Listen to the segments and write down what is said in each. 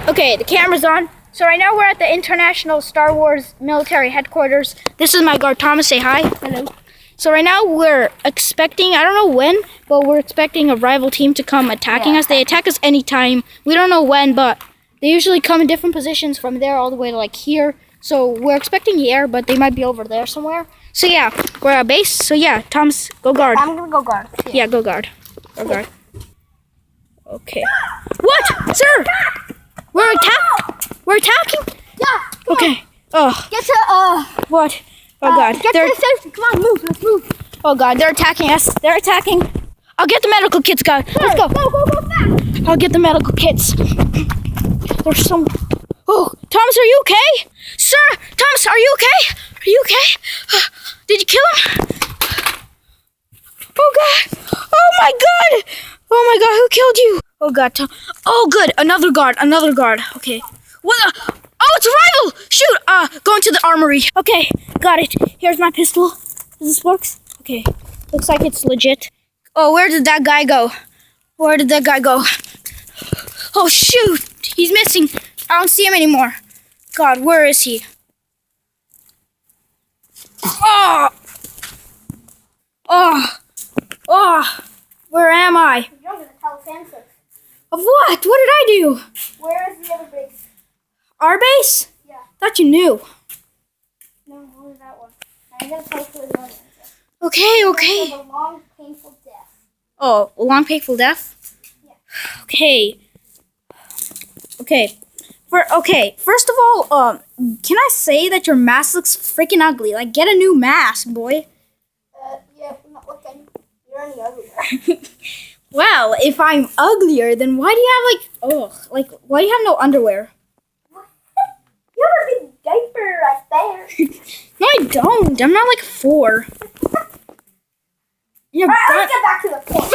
Okay, the camera's on. So right now we're at the International Star Wars Military Headquarters. This is my guard, Thomas. Say hi. Hello. So right now we're expecting, I don't know when, but we're expecting a rival team to come attacking us. They attack us anytime. We don't know when, but they usually come in different positions from there all the way to like here. So we're expecting here, but they might be over there somewhere. So yeah, we're at base. So yeah, Thomas, go guard. I'm gonna go guard. Yeah, go guard. Go guard. Okay. What? Sir! We're attacking? Yeah. Okay. Oh. Get to What? Oh God. Get to the safety. Come on, move. Let's move. Oh God, they're attacking us. They're attacking. I'll get the medical kits, guys. Let's go. Go fast. I'll get the medical kits. There's some. Oh, Thomas, are you okay? Sir, Thomas, are you okay? Are you okay? Did you kill him? Oh God. Oh my God. Oh my God, who killed you? Oh God, oh good, another guard. Okay. What? Oh, it's a rival! Shoot! Go into the armory. Okay, got it. Here's my pistol. Does this works? Okay. Looks like it's legit. Oh, where did that guy go? Where did that guy go? Oh shoot! He's missing. I don't see him anymore. God, where is he? Oh! Oh! Oh! Where am I? You're gonna tell us answers. Of what? What did I do? Where is the other base? Our base? Yeah. Thought you knew. No, only that one. I'm gonna tell us where the other answer. Okay. A long, painful death. Oh, a long, painful death? Yeah. Okay. First of all, can I say that your mask looks freaking ugly? Like, get a new mask, boy. Yeah, I'm not looking. You're any uglier. Well, if I'm uglier, then why do you have, why do you have no underwear? You have a big diaper right there. No, I don't. I'm not, 4. Your Alright, butt- let's get back to the point.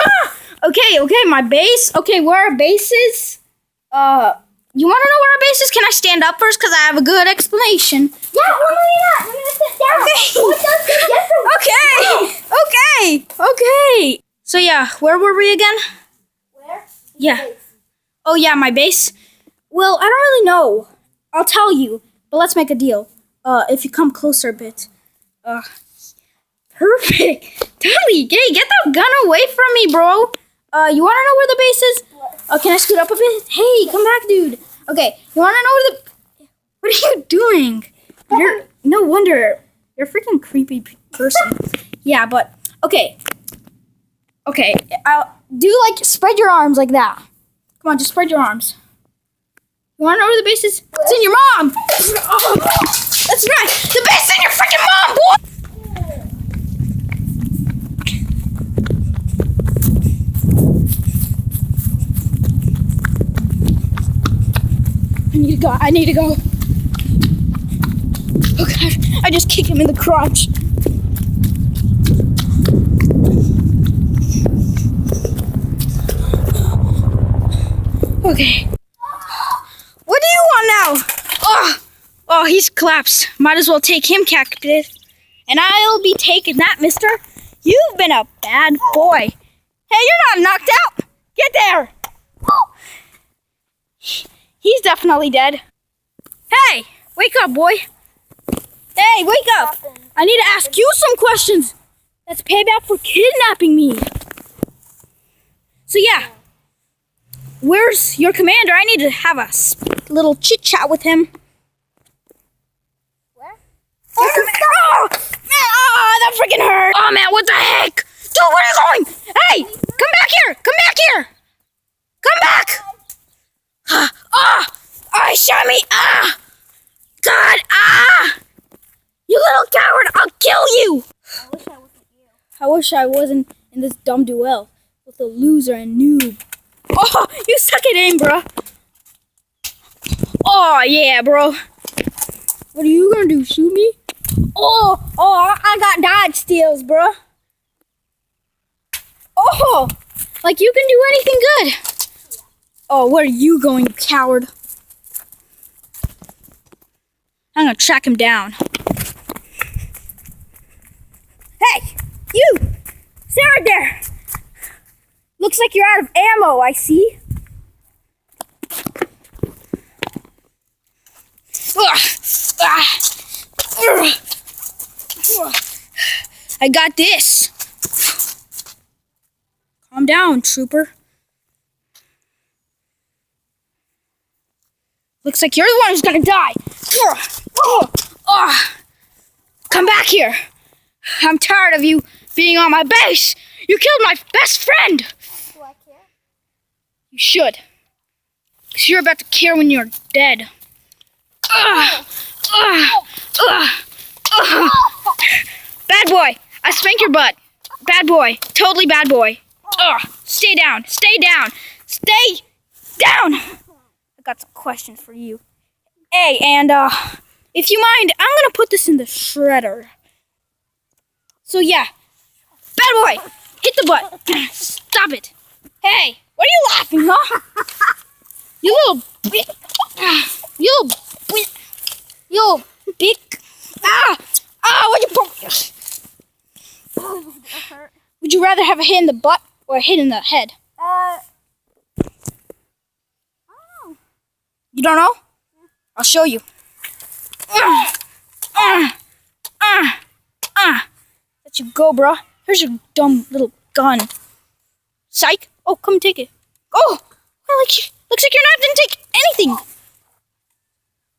Okay, my base. Okay, where our base is? You want to know where our base is? Can I stand up first? Because I have a good explanation. Yeah, we're not. We're gonna sit down. Okay. What does this get from Okay. So yeah, where were we again? Where? Yeah. Base. Oh yeah, my base. Well, I don't really know. I'll tell you, but let's make a deal. If you come closer a bit. Perfect. Totally. Hey, get that gun away from me, bro. You wanna know where the base is? Can I scoot up a bit? Hey, come back, dude. Okay, you wanna know where the... What are you doing? No wonder. You're a freaking creepy person. Yeah, but... Okay, I'll do, spread your arms like that. Come on, just spread your arms. You wanna know where the base is? It's in your mom! Oh, that's right! The base is in your freaking mom, boy! I need to go. Oh God, I just kicked him in the crotch. Okay. What do you want now? Oh, he's collapsed. Might as well take him, Cactus. And I'll be taking that, mister. You've been a bad boy. Hey, you're not knocked out. Get there. Oh. He's definitely dead. Hey, wake up, boy. Hey, wake up. I need to ask you some questions. That's payback for kidnapping me. So yeah, where's your commander? I need to have a little chit chat with him. Where? Oh, man, that freaking hurt. Oh man, what the heck? Dude, where are you going? Hey, come back here. Come back. Oh, shot me. God, you little coward, I'll kill you. I wish I wasn't you. I wish I wasn't in this dumb duel with a loser and noob. Oh, you suck at aim, bro. Oh, yeah, bro. What are you gonna do, shoot me? Oh, I got dodge steals, bro. Oh, like you can do anything good. Oh, where are you going, you coward? I'm gonna track him down. Hey, you! Stay right there! Looks like you're out of ammo, I see. I got this. Calm down, trooper. Looks like you're the one who's gonna die. Come back here. I'm tired of you being on my base. You killed my best friend. Do I care? You should. Because you're about to care when you're dead. Bad boy. I spank your butt. Bad boy. Totally bad boy. Stay down. Stay down. Stay down. I got some questions for you. Hey, and if you mind, I'm gonna put this in the shredder. So yeah, bad boy, hit the butt. Stop it. Hey, what are you laughing, huh? You little bitch. You little bitch. What you Hurt. Would you rather have a hit in the butt or a hit in the head? You don't know? I'll show you. Let you go, bro. Here's your dumb little gun. Psych. Oh, come take it. Oh, looks like your knife didn't take anything.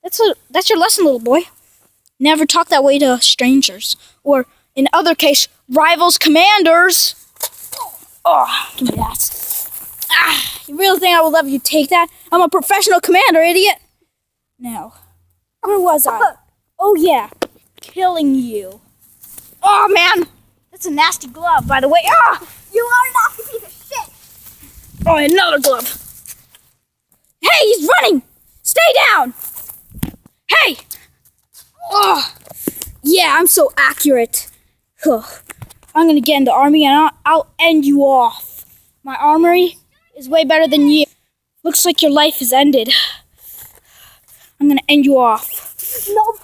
That's your lesson, little boy. Never talk that way to strangers, or in other case, rivals, commanders. Oh, give me that. You really think I would let you take that? I'm a professional commander, idiot. Now, where was I? Oh yeah, killing you. Oh man, that's a nasty glove, by the way. You are a nasty piece of shit. Oh, another glove. Hey, he's running. Stay down. Hey. Oh, yeah, I'm so accurate. I'm gonna get in the army and I'll end you off. My armory is way better than you. Looks like your life is ended. I'm gonna end you off. No,